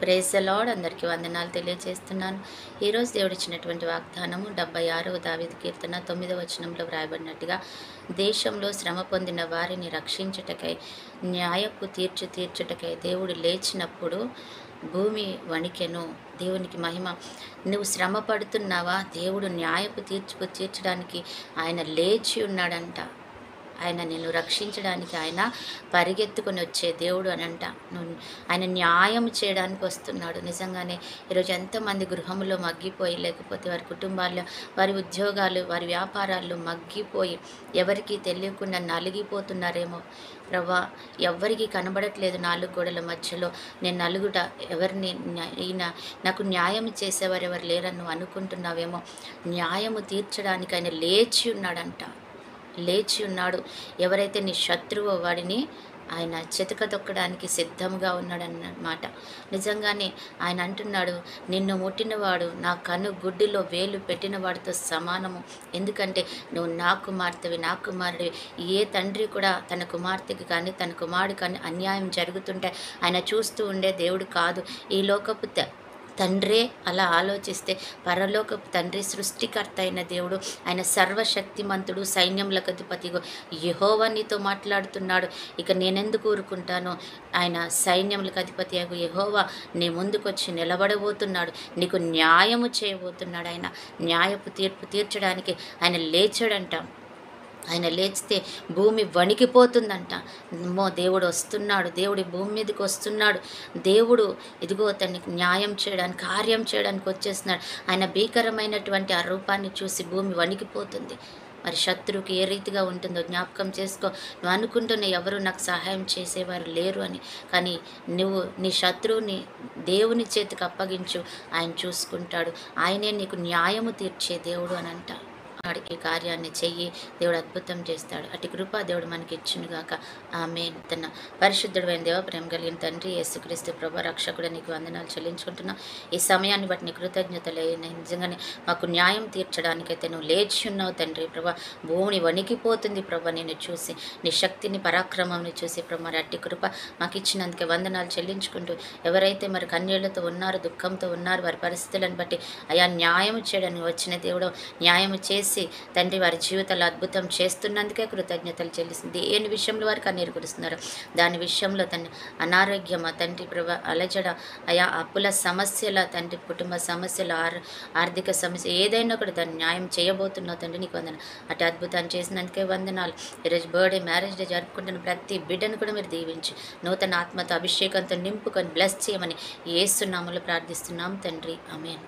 Praise the lord. అందరికీ వందనాలు తెలియజేస్తున్నాను. ఈరోజు దేవుడిచ్చినటువంటి వాగ్దానము 76వ దావీదు కీర్తన 9వ వచనంలో వ్రాయబడినట్టుగా, దేశంలో శ్రమ పొందిన వారిని రక్షించుటకై, న్యాయపు తీర్చుటకై దేవుడు లేచినప్పుడు భూమి వణికెను. దేవునికి మహిమ. నువ్వు శ్రమ పడుతున్నావా? దేవుడు న్యాయపు తీర్చడానికి ఆయన లేచి ఉన్నాడంట. ఆయన నిన్ను రక్షించడానికి ఆయన పరిగెత్తుకొని వచ్చే దేవుడు అనంట. ఆయన న్యాయం చేయడానికి వస్తున్నాడు. నిజంగానే ఈరోజు ఎంతోమంది గృహంలో మగ్గిపోయి, లేకపోతే వారి కుటుంబాల్లో, వారి ఉద్యోగాలు, వారి వ్యాపారాల్లో మగ్గిపోయి ఎవరికీ తెలియకుండా నలిగిపోతున్నారేమో. ప్రభా, ఎవ్వరికీ కనబడట్లేదు నాలుగు గోడల మధ్యలో నేను నలుగుట, ఎవరిని ఈయన నాకు న్యాయం చేసేవారు ఎవరు లేరని నువ్వు అనుకుంటున్నావేమో. న్యాయము తీర్చడానికి ఆయన లేచి ఉన్నాడంట. లేచి ఉన్నాడు. ఎవరైతే నీ శత్రువో వాడిని ఆయన చితక తొక్కడానికి సిద్ధంగా ఉన్నాడన్నమాట. నిజంగానే ఆయన అంటున్నాడు, నిన్ను ముట్టినవాడు నా కన్ను గుడ్డిలో వేలు పెట్టిన వాడితో సమానము. ఎందుకంటే నువ్వు నా కుమార్తెవి, నా కుమారుడివి. ఏ తండ్రి కూడా తన కుమార్తెకి కానీ తన కుమారుడు కానీ అన్యాయం జరుగుతుంటే ఆయన చూస్తూ ఉండే దేవుడు కాదు. ఈ లోకపు తండ్రే అలా ఆలోచిస్తే పరలోకపు తండ్రి సృష్టికర్త అయిన దేవుడు, ఆయన సర్వశక్తిమంతుడు, సైన్యములకు అధిపతి యెహోవా నీతో మాట్లాడుతున్నాడు. ఇక నేనెందుకు ఊరుకుంటాను? ఆయన సైన్యములకు అధిపతి అగు యెహోవా నీ ముందుకొచ్చి నిలబడబోతున్నాడు. నీకు న్యాయము చేయబోతున్నాడు. ఆయన న్యాయపు తీర్పు తీర్చడానికి ఆయన లేచాడంట. ఆయన లేచితే భూమి వణికిపోతుందంట. దేవుడు వస్తున్నాడు. దేవుడి భూమి మీదకి వస్తున్నాడు. దేవుడు ఇదిగో తనకి న్యాయం చేయడానికి, కార్యం చేయడానికి వచ్చేస్తున్నాడు. ఆయన భీకరమైనటువంటి ఆ రూపాన్ని చూసి భూమి వణికిపోతుంది. మరి శత్రువుకి ఏ రీతిగా ఉంటుందో జ్ఞాపకం చేసుకో. నువ్వు అనుకుంటున్న ఎవరు నాకు సహాయం చేసేవారు లేరు అని, కానీ నువ్వు నీ శత్రువుని దేవుని చేతికి అప్పగించు, ఆయన చూసుకుంటాడు. ఆయనే నీకు న్యాయము తీర్చే దేవుడు అని అంట. ఈ కార్యాన్ని చెయ్యి, దేవుడు అద్భుతం చేస్తాడు. అటు కృప దేవుడు మనకి ఇచ్చునుగాక. ఆమేన్. తన పరిశుద్ధుడైన దేవ, ప్రేమ కలిగిన తండ్రి యేసుక్రీస్తు ప్రభు రక్షకుడు, నీకు వందనాలు చెల్లించుకుంటున్నాం. ఈ సమయాన్ని బట్టి నీ కృతజ్ఞతలు. నిజంగానే మాకు న్యాయం తీర్చడానికైతే నువ్వు లేచి ఉన్నావు తండ్రి. ప్రభా, భూమిని వణికిపోతుంది ప్రభా నిన్ను చూసి, నీ శక్తిని పరాక్రమాన్ని చూసి. ప్రభా, మరి అట్టి కృప మాకు ఇచ్చినందుకే వందనాలు చెల్లించుకుంటూ, ఎవరైతే మరి కన్నీళ్లతో ఉన్నారు, దుఃఖంతో ఉన్నారు, వారి పరిస్థితులను బట్టి అయా న్యాయం చేయడానికి వచ్చిన దేవుడు న్యాయం చేసి తండ్రి వారి జీవితాలు అద్భుతం చేస్తున్నందుకే కృతజ్ఞతలు చెల్లిస్తుంది. దేని విషయంలో వారు కన్నీరు కురుస్తున్నారు, దాని విషయంలో తండ్రి అనారోగ్యమా తండ్రి ప్రభా, అలజడ, అయా అప్పుల సమస్యల తండ్రి, కుటుంబ సమస్యలు, ఆర్థిక సమస్య ఏదైనా కూడా దాన్ని న్యాయం చేయబోతున్నావు తండ్రి. నీకు వందన అటు అద్భుతాన్ని చేసినందుకే వందనాలు. ఈరోజు బర్త్డే, మ్యారేజ్ డే జరుపుకుంటున్న ప్రతి బిడ్డను కూడా మీరు దీవించి నూతన ఆత్మతో అభిషేకంతో నింపుకొని బ్లెస్ చేయమని యేసు నామములో ప్రార్థిస్తున్నాం తండ్రి. ఆమేన్.